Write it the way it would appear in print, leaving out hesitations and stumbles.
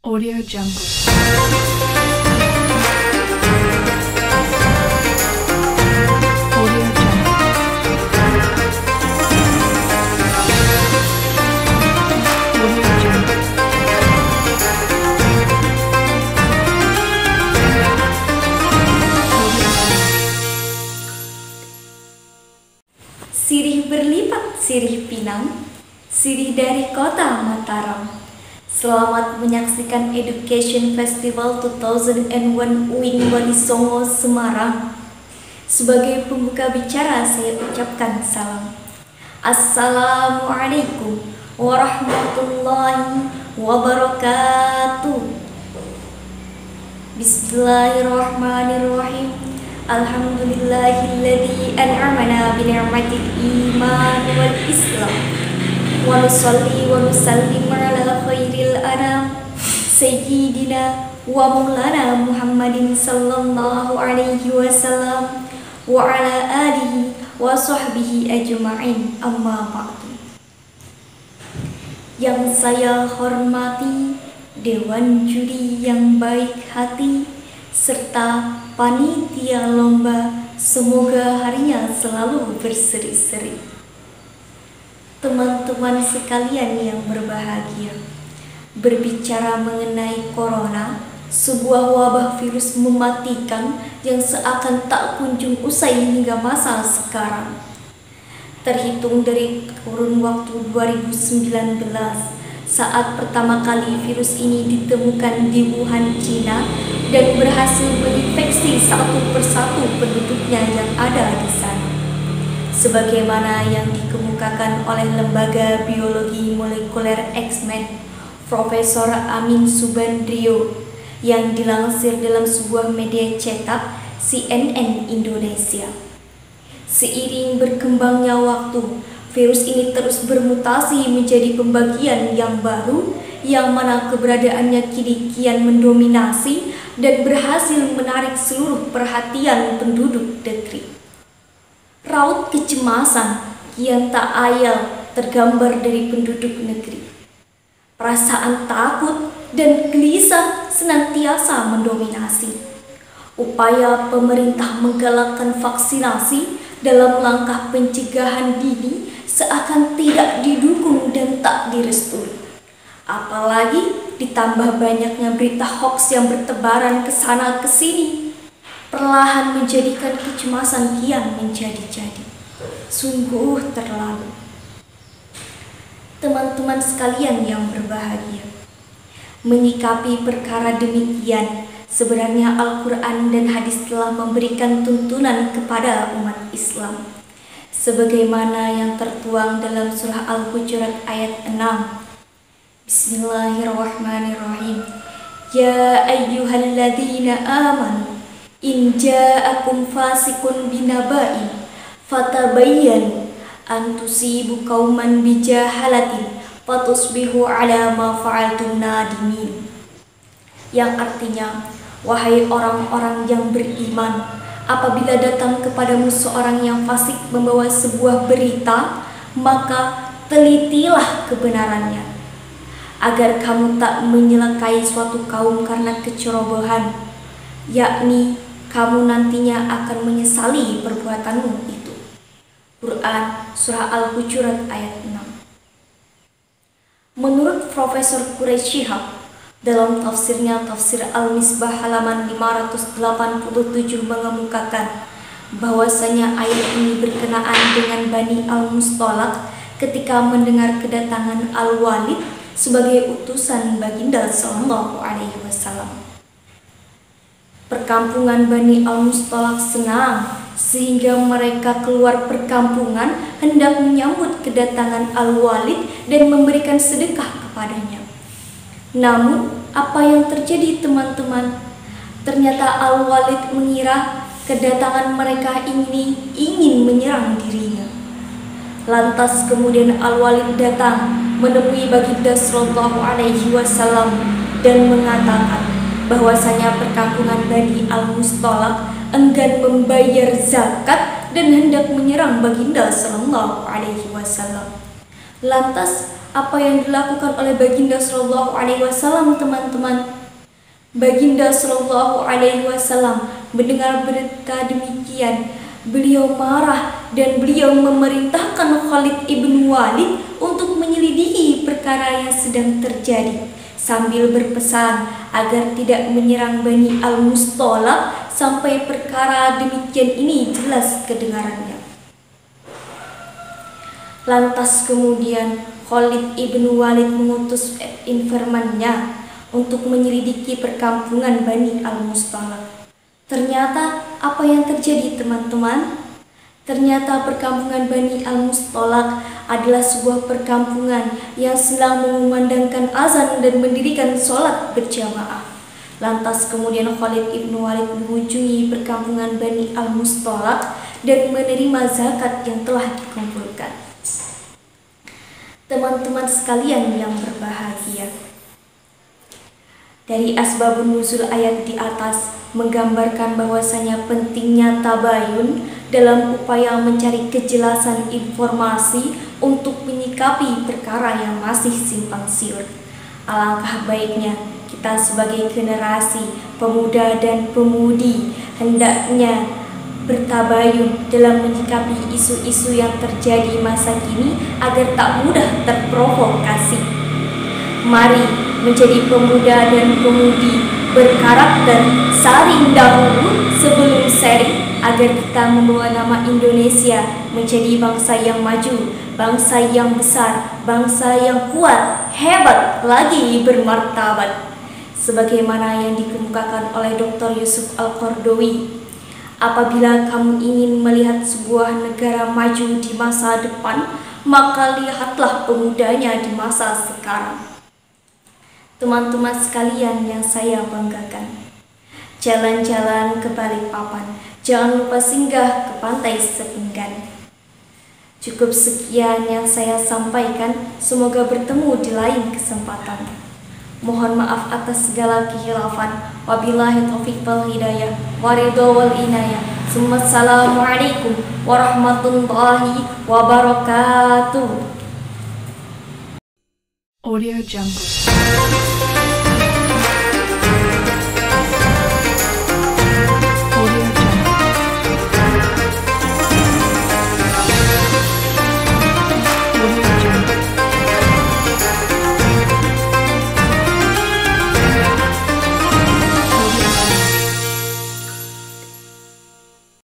Audio Jungle. Audio Jungle. Audio Jungle. Sirih berlipat sirih Pinang, sirih dari kota Mataram. Selamat menyaksikan Education Festival 2001 UIN Wali Songo Semarang. Sebagai pembuka bicara saya ucapkan salam. Assalamualaikum warahmatullahi wabarakatuh. Bismillahirrahmanirrahim. Alhamdulillahilladzi an'amana bi ni'matil iman wal islam. Wa nusalli wa nusallim ala khairil anam sayyidina wa maulana Muhammadin sallallahu alaihi wasallam wa ala alihi wa sahbihi ajma'in, amma ba'du. Yang saya hormati Dewan Juri yang baik hati serta panitia lomba, semoga harinya selalu berseri-seri. Teman-teman sekalian yang berbahagia, berbicara mengenai corona, sebuah wabah virus mematikan yang seakan tak kunjung usai hingga masa sekarang. Terhitung dari kurun waktu 2019, saat pertama kali virus ini ditemukan di Wuhan, Cina, dan berhasil menginfeksi satu persatu penduduknya yang ada di sana. Sebagaimana yang dikemukakan oleh Lembaga Biologi Molekuler X-Men, Profesor Amin Subandrio, yang dilansir dalam sebuah media cetak CNN Indonesia. Seiring berkembangnya waktu, virus ini terus bermutasi menjadi pembagian yang baru, yang mana keberadaannya kini kian mendominasi dan berhasil menarik seluruh perhatian penduduk negeri. Raut kecemasan kian tak ayal tergambar dari penduduk negeri. Perasaan takut dan gelisah senantiasa mendominasi. Upaya pemerintah menggalakkan vaksinasi dalam langkah pencegahan dini seakan tidak didukung dan tak direstui. Apalagi ditambah banyaknya berita hoaks yang bertebaran ke sana ke sini, perlahan menjadikan kecemasan kian menjadi-jadi. Sungguh terlalu. Teman-teman sekalian yang berbahagia, menyikapi perkara demikian, sebenarnya Al-Quran dan hadis telah memberikan tuntunan kepada umat Islam. Sebagaimana yang tertuang dalam surah Al-Hujurat ayat 6. Bismillahirrahmanirrahim. Ya ayyuhalladzina amanu in ja'akum fasiqun binaba'in fatabayyanu an tusibu qauman bijahalatin fatusbihu ala ma fa'altum nadimin. Yang artinya, wahai orang-orang yang beriman, apabila datang kepadamu seorang yang fasik membawa sebuah berita, maka telitilah kebenarannya, agar kamu tak menyelakai suatu kaum karena kecerobohan, yakni kamu nantinya akan menyesali perbuatanmu itu. Quran Surah Al-Hujurat ayat 6. Menurut Profesor Quraish Shihab, dalam tafsirnya Tafsir Al-Misbah halaman 587 mengemukakan bahwasanya ayat ini berkenaan dengan Bani Al-Mustalaq ketika mendengar kedatangan Al-Walid sebagai utusan Baginda Sallallahu Alaihi Wasallam. Perkampungan Bani Al-Mustalaq senang sehingga mereka keluar perkampungan hendak menyambut kedatangan Al-Walid dan memberikan sedekah kepadanya. Namun, apa yang terjadi teman-teman? Ternyata Al-Walid mengira kedatangan mereka ini ingin menyerang dirinya. Lantas kemudian Al-Walid datang menemui Baginda Sallallahu Alaihi Wasallam dan mengatakan bahwasanya perkampungan Bani Al-Mustalaq enggan membayar zakat dan hendak menyerang Baginda Sallallahu Alaihi Wasallam. Lantas apa yang dilakukan oleh Baginda Sallallahu Alaihi Wasallam, teman-teman. Baginda Sallallahu Alaihi Wasallam mendengar berita demikian. Beliau marah dan beliau memerintahkan Khalid ibn Walid untuk menyelidiki perkara yang sedang terjadi, sambil berpesan agar tidak menyerang Bani Al-Mustolaq sampai perkara demikian ini jelas kedengarannya. Lantas kemudian Khalid ibn Walid mengutus informannya untuk menyelidiki perkampungan Bani Al-Mustolaq. Ternyata apa yang terjadi, teman-teman? Ternyata perkampungan Bani Al-Mustolaq adalah sebuah perkampungan yang sedang mengumandangkan azan dan mendirikan sholat berjamaah. Lantas kemudian Khalid ibn Walid mengunjungi perkampungan Bani Al-Mustolaq dan menerima zakat yang telah dikumpulkan. Teman-teman sekalian yang berbahagia, dari asbabun nuzul ayat di atas menggambarkan bahwasanya pentingnya tabayun dalam upaya mencari kejelasan informasi untuk menyikapi perkara yang masih simpang siur. Alangkah baiknya kita sebagai generasi pemuda dan pemudi hendaknya bertabayun dalam menyikapi isu-isu yang terjadi masa kini agar tak mudah terprovokasi. Mari menjadi pemuda dan pemudi berkarakter saring dahulu sebelum sharing agar kita membawa nama Indonesia menjadi bangsa yang maju, bangsa yang besar, bangsa yang kuat, hebat, lagi bermartabat. Sebagaimana yang dikemukakan oleh Dr. Yusuf Al-Qaradawi, apabila kamu ingin melihat sebuah negara maju di masa depan, maka lihatlah pemudanya di masa sekarang. Teman-teman sekalian yang saya banggakan, jalan-jalan ke Balikpapan, jangan lupa singgah ke Pantai Sepinggan. Cukup sekian yang saya sampaikan, semoga bertemu di lain kesempatan. Mohon maaf atas segala kehilafan. Wabillahi taufiq wal hidayah, waridho wal inayah. Assalamualaikum warahmatullahi wabarakatuh. Audio Jungle.